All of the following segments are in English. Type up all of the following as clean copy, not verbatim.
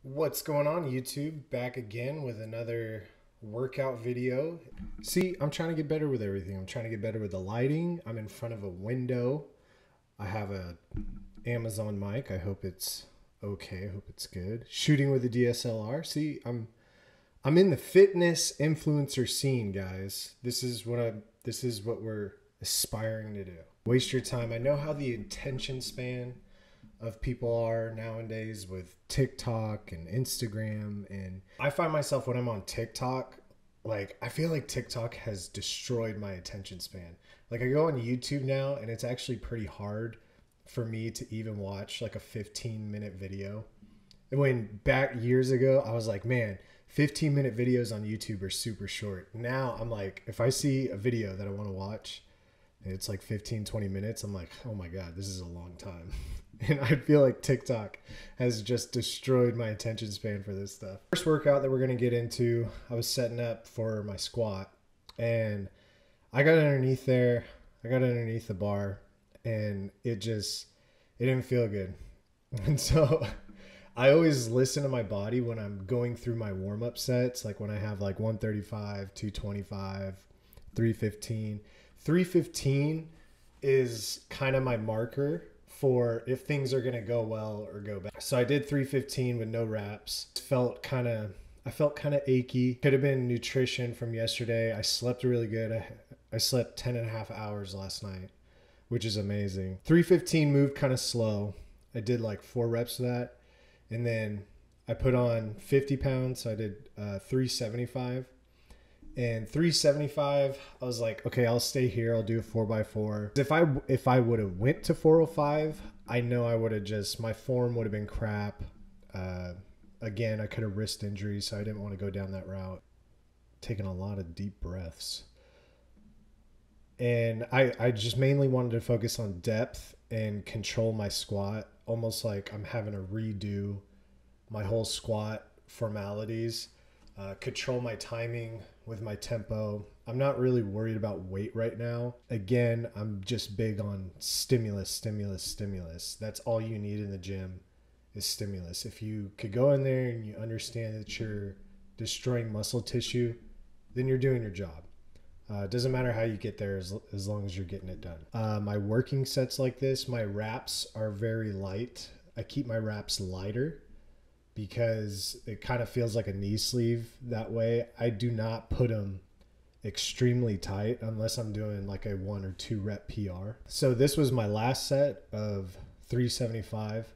What's going on, YouTube? Back again with another workout video. See, I'm trying to get better with everything. I'm trying to get better with the lighting. I'm in front of a window. I have a Amazon mic. I hope it's okay. I hope it's good. Shooting with a DSLR. See, I'm in the fitness influencer scene, guys. This is what we're aspiring to do. Waste your time. I know how the attention span of people are nowadays with TikTok and Instagram, and I find myself when I'm on TikTok, like I feel like TikTok has destroyed my attention span. Like I go on YouTube now and it's actually pretty hard for me to even watch like a 15-minute video. And when back years ago I was like, man, 15-minute videos on YouTube are super short. Now I'm like, if I see a video that I want to watch and it's like 15-20 minutes, I'm like, oh my god, this is a long time. And I feel like TikTok has just destroyed my attention span for this stuff. First workout that we're going to get into, I was setting up for my squat and I got underneath there. I got underneath the bar and it didn't feel good. And so I always listen to my body when I'm going through my warm-up sets, like when I have like 135, 225, 315. 315 is kind of my marker for if things are going to go well or go bad. So I did 315 with no reps. I felt kind of achy. Could have been nutrition from yesterday. I slept really good. I slept 10 and a half hours last night, which is amazing. 315 moved kind of slow. I did like 4 reps of that. And then I put on 50 pounds. So I did 375. And 375, I was like, okay, I'll stay here. I'll do a 4x4. If I would have went to 405, I know I would have my form would have been crap. Again, I could have wrist injuries, so I didn't want to go down that route. Taking a lot of deep breaths. And I just mainly wanted to focus on depth and control my squat, almost like I'm having to redo my whole squat formalities. Control my timing with my tempo. I'm not really worried about weight right now. Again, I'm just big on stimulus. That's all you need in the gym is stimulus. If you could go in there and you understand that you're destroying muscle tissue, then you're doing your job. It doesn't matter how you get there as long as you're getting it done. My working sets like this, my wraps are very light. I keep my wraps lighter because it kind of feels like a knee sleeve that way. I do not put them extremely tight unless I'm doing like a 1 or 2 rep PR. So this was my last set of 375,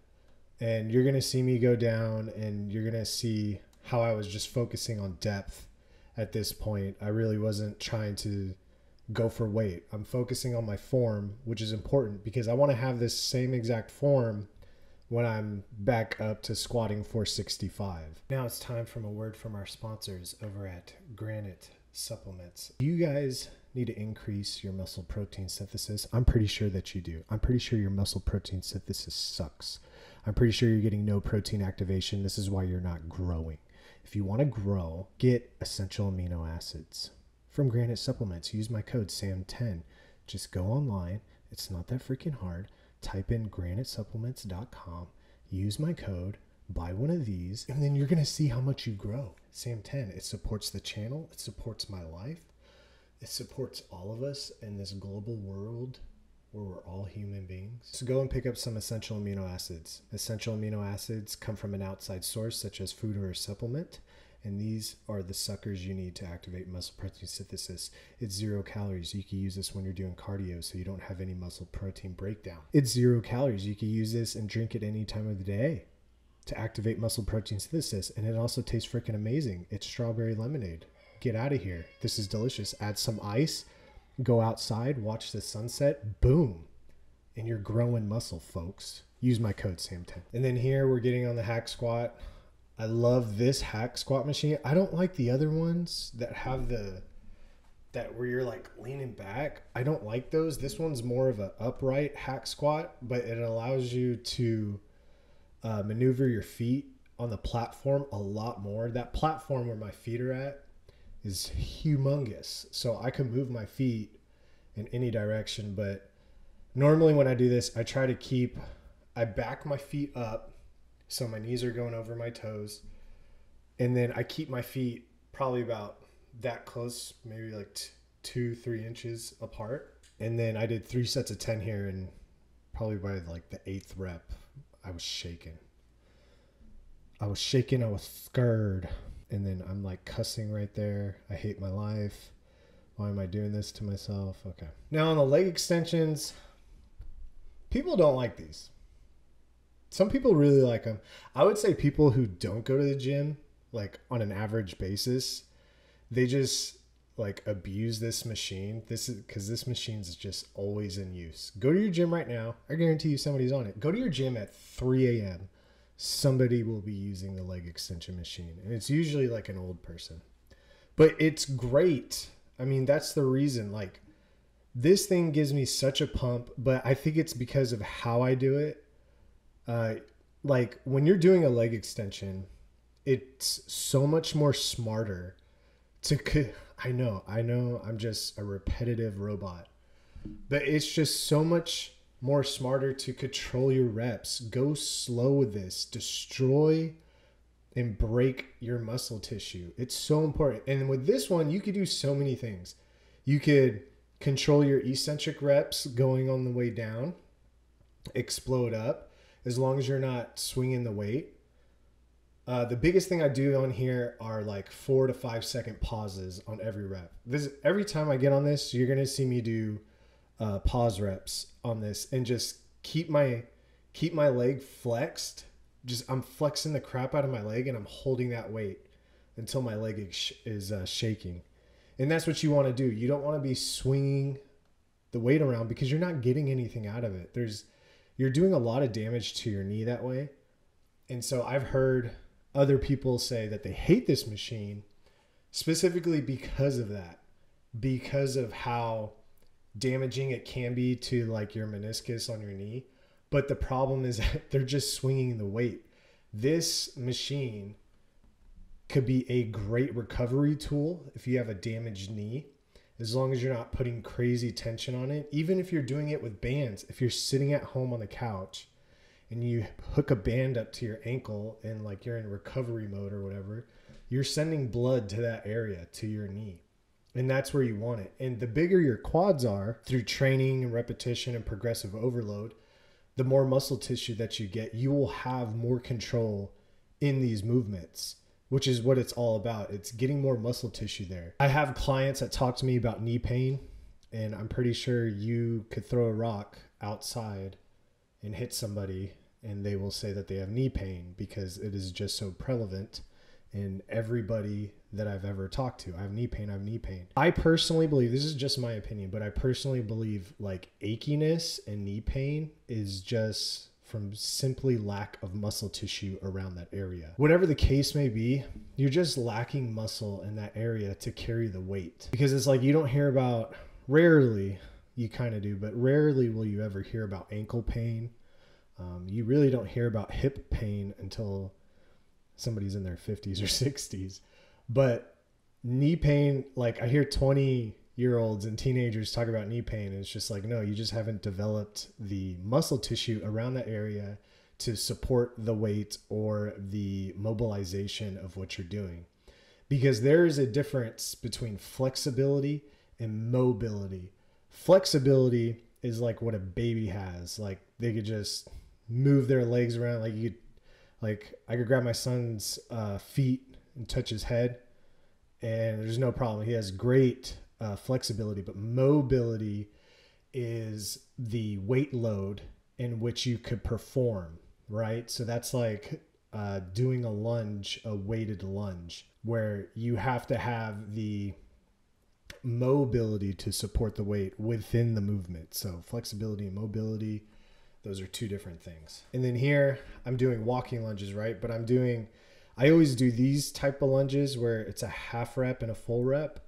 and you're going to see me go down and you're going to see how I was just focusing on depth at this point. I really wasn't trying to go for weight. I'm focusing on my form, which is important because I want to have this same exact form when I'm back up to squatting 465. Now it's time for a word from our sponsors over at Granite Supplements. You guys need to increase your muscle protein synthesis. I'm pretty sure that you do. I'm pretty sure your muscle protein synthesis sucks. I'm pretty sure you're getting no protein activation. This is why you're not growing. If you want to grow, get essential amino acids from Granite Supplements. Use my code SAM10. Just go online. It's not that freaking hard. Type in granitesupplements.com, use my code, buy one of these, and then you're going to see how much you grow. SAM10, it supports the channel, it supports my life, it supports all of us in this global world where we're all human beings. So go and pick up some essential amino acids. Essential amino acids come from an outside source such as food or a supplement, and these are the suckers you need to activate muscle protein synthesis. It's 0 calories. You can use this when you're doing cardio so you don't have any muscle protein breakdown. It's 0 calories. You can use this and drink it any time of the day to activate muscle protein synthesis. And it also tastes freaking amazing. It's strawberry lemonade. Get out of here. This is delicious. Add some ice, go outside, watch the sunset, boom. And you're growing muscle, folks. Use my code SAM10. And then here we're getting on the hack squat. I love this hack squat machine. I don't like the other ones that have that where you're like leaning back. I don't like those. This one's more of an upright hack squat, but it allows you to maneuver your feet on the platform a lot more. That platform where my feet are at is humongous. So I can move my feet in any direction, but normally when I do this, I back my feet up So my knees are going over my toes. And then I keep my feet probably about that close, maybe like 2-3 inches apart. And then I did 3 sets of 10 here, and probably by like the 8th rep, I was shaking. I was scared. And then I'm like cussing right there. I hate my life. Why am I doing this to myself? Okay. Now on the leg extensions, people don't like these. Some people really like them. I would say people who don't go to the gym, like on an average basis, they just like abuse this machine. This is because this machine's just always in use. Go to your gym right now. I guarantee you somebody's on it. Go to your gym at 3 a.m. Somebody will be using the leg extension machine. And it's usually like an old person. But it's great. I mean, that's the reason. Like, this thing gives me such a pump, but I think it's because of how I do it. Like when you're doing a leg extension, it's so much more smarter I know I'm just a repetitive robot, but it's just so much more smarter to control your reps. Go slow with this, destroy and break your muscle tissue. It's so important. And with this one, you could do so many things. You could control your eccentric reps going on the way down, explode up, as long as you're not swinging the weight. The biggest thing I do on here are like 4 to 5 second pauses on every rep. Every time I get on this, you're going to see me do pause reps on this and just keep my leg flexed. I'm flexing the crap out of my leg and I'm holding that weight until my leg is shaking. And that's what you want to do. You don't want to be swinging the weight around because you're not getting anything out of it. You're doing a lot of damage to your knee that way. And so I've heard other people say that they hate this machine specifically because of that, because of how damaging it can be to like your meniscus on your knee. But the problem is that they're just swinging the weight. This machine could be a great recovery tool if you have a damaged knee, as long as you're not putting crazy tension on it. Even if you're doing it with bands, if you're sitting at home on the couch and you hook a band up to your ankle and like you're in recovery mode or whatever, you're sending blood to that area, to your knee. And that's where you want it. And the bigger your quads are through training and repetition and progressive overload, the more muscle tissue that you get, you will have more control in these movements, which is what it's all about. It's getting more muscle tissue there. I have clients that talk to me about knee pain, and I'm pretty sure you could throw a rock outside and hit somebody and they will say that they have knee pain because it is just so prevalent in everybody that I've ever talked to. I have knee pain. I personally believe, this is just my opinion, but I personally believe like achiness and knee pain is just from simply lack of muscle tissue around that area. Whatever the case may be, you're just lacking muscle in that area to carry the weight. Because it's like you don't hear about, rarely, you kind of do, but rarely will you ever hear about ankle pain. You really don't hear about hip pain until somebody's in their 50s or 60s. But knee pain, like I hear 20-year-olds and teenagers talk about knee pain, and it's just like, no, you just haven't developed the muscle tissue around that area to support the weight or the mobilization of what you're doing. Because there is a difference between flexibility and mobility. Flexibility is like what a baby has. Like they could just move their legs around. Like I could grab my son's feet and touch his head and there's no problem. He has great flexibility, but mobility is the weight load in which you could perform, right? So that's like doing a lunge, a weighted lunge, where you have to have the mobility to support the weight within the movement. So flexibility and mobility, those are two different things. And then here I'm doing walking lunges, right? But I always do these type of lunges where it's a half rep and a full rep.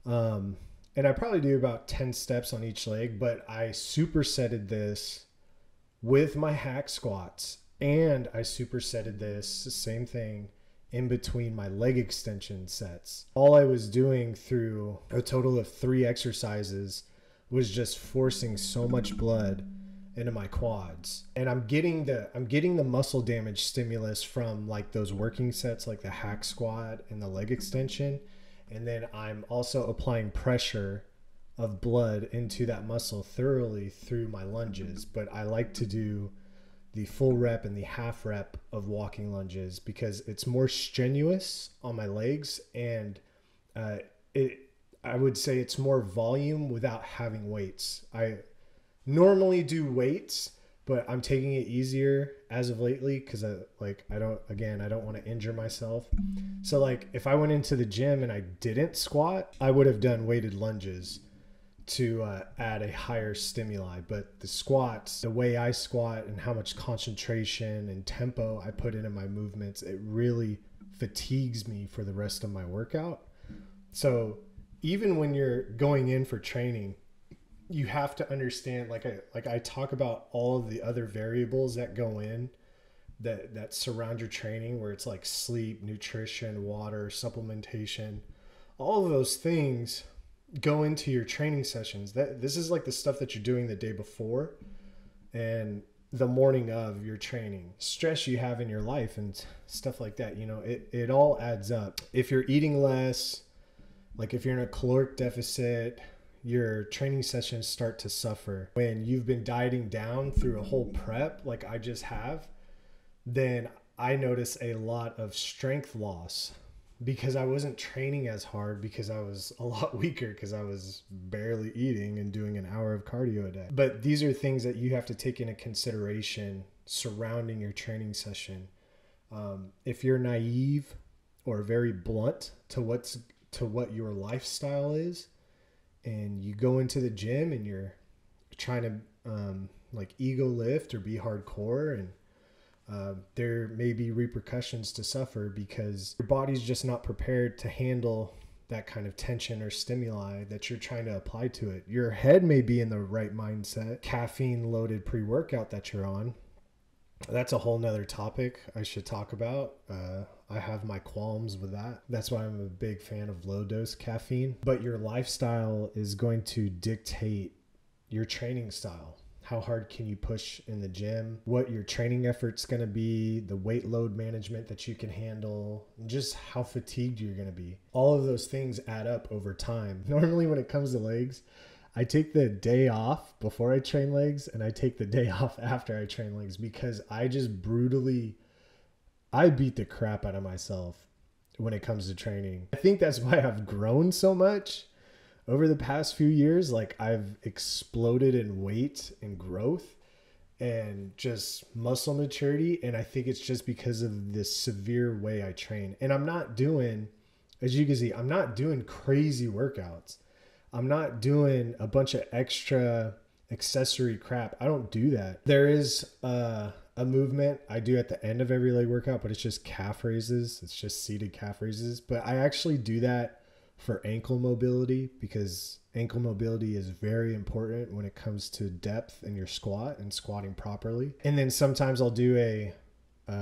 And I probably do about 10 steps on each leg, but I supersetted this with my hack squats, and I supersetted this, same thing, in between my leg extension sets. All I was doing through a total of 3 exercises was just forcing so much blood into my quads. And I'm getting the muscle damage stimulus from like those working sets, like the hack squat and the leg extension. And then I'm also applying pressure of blood into that muscle thoroughly through my lunges. But I like to do the full rep and the half rep of walking lunges because it's more strenuous on my legs, and I would say it's more volume without having weights. I normally do weights, but I'm taking it easier as of lately because I don't want to injure myself. So like if I went into the gym and I didn't squat, I would have done weighted lunges to add a higher stimuli. But the squats, the way I squat and how much concentration and tempo I put into my movements, it really fatigues me for the rest of my workout. So even when you're going in for training, you have to understand, like I talk about all of the other variables that go in that surround your training, where it's like sleep, nutrition, water, supplementation, all of those things go into your training sessions. This is like the stuff that you're doing the day before and the morning of your training, stress you have in your life and stuff like that. You know, it all adds up. If you're eating less, like if you're in a caloric deficit, your training sessions start to suffer. When you've been dieting down through a whole prep, like I just have, then I notice a lot of strength loss because I wasn't training as hard, because I was a lot weaker, because I was barely eating and doing an hour of cardio a day. But these are things that you have to take into consideration surrounding your training session. If you're naive or very blunt to what your lifestyle is, and you go into the gym and you're trying to like ego lift or be hardcore, and there may be repercussions to suffer because your body's just not prepared to handle that kind of tension or stimuli that you're trying to apply to it. Your head may be in the right mindset. Caffeine loaded pre-workout that you're on, that's a whole nother topic I should talk about. I have my qualms with that. That's why I'm a big fan of low dose caffeine. But your lifestyle is going to dictate your training style. How hard can you push in the gym? What your training effort's going to be, the weight load management that you can handle, just how fatigued you're going to be. All of those things add up over time. Normally when it comes to legs, I take the day off before I train legs, and I take the day off after I train legs, because I just I beat the crap out of myself when it comes to training. I think that's why I've grown so much over the past few years. Like I've exploded in weight and growth and just muscle maturity. And I think it's just because of this severe way I train. And I'm not doing, as you can see, I'm not doing crazy workouts. I'm not doing a bunch of extra accessory crap. I don't do that. There is a movement I do at the end of every leg workout, but it's just calf raises. It's just seated calf raises. But I actually do that for ankle mobility, because ankle mobility is very important when it comes to depth in your squat and squatting properly. And then sometimes I'll do a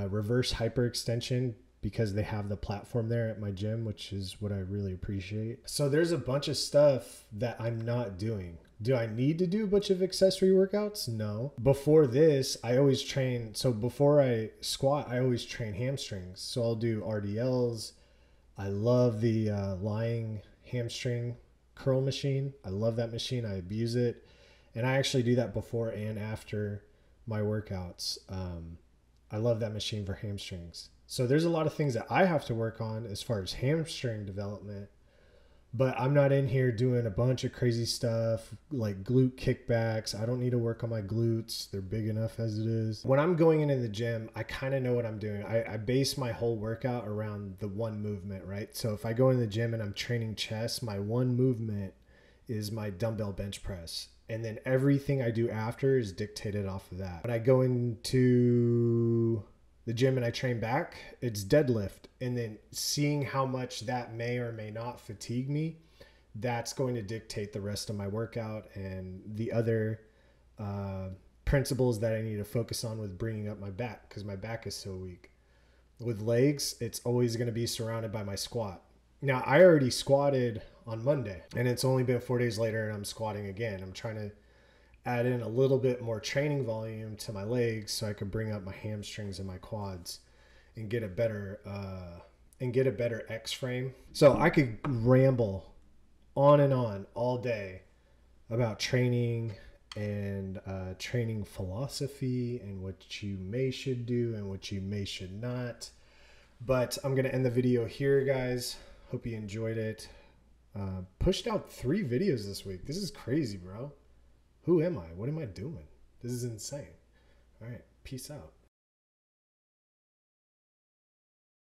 reverse hyperextension, because they have the platform there at my gym, which is what I really appreciate. So there's a bunch of stuff that I'm not doing. Do I need to do a bunch of accessory workouts? No. Before this, I always train. So before I squat, I always train hamstrings. So I'll do RDLs. I love the lying hamstring curl machine. I love that machine. I abuse it. And I actually do that before and after my workouts. I love that machine for hamstrings. So there's a lot of things that I have to work on as far as hamstring development, but I'm not in here doing a bunch of crazy stuff like glute kickbacks. I don't need to work on my glutes. They're big enough as it is. When I'm going in the gym, I kind of know what I'm doing. I base my whole workout around the one movement, right? So if I go in the gym and I'm training chest, my one movement is my dumbbell bench press. And then everything I do after is dictated off of that. When I go into the gym and I train back, it's deadlift. And then seeing how much that may or may not fatigue me, that's going to dictate the rest of my workout and the other principles that I need to focus on with bringing up my back, because my back is so weak. With legs, it's always going to be surrounded by my squat. Now, I already squatted on Monday, and it's only been 4 days later and I'm squatting again. I'm trying to add in a little bit more training volume to my legs so I could bring up my hamstrings and my quads and get a better X frame. So I could ramble on and on all day about training and training philosophy and what you should do and what you should not. But I'm going to end the video here, guys. Hope you enjoyed it. Pushed out 3 videos this week. This is crazy, bro. Who am I? What am I doing? This is insane. All right. Peace out.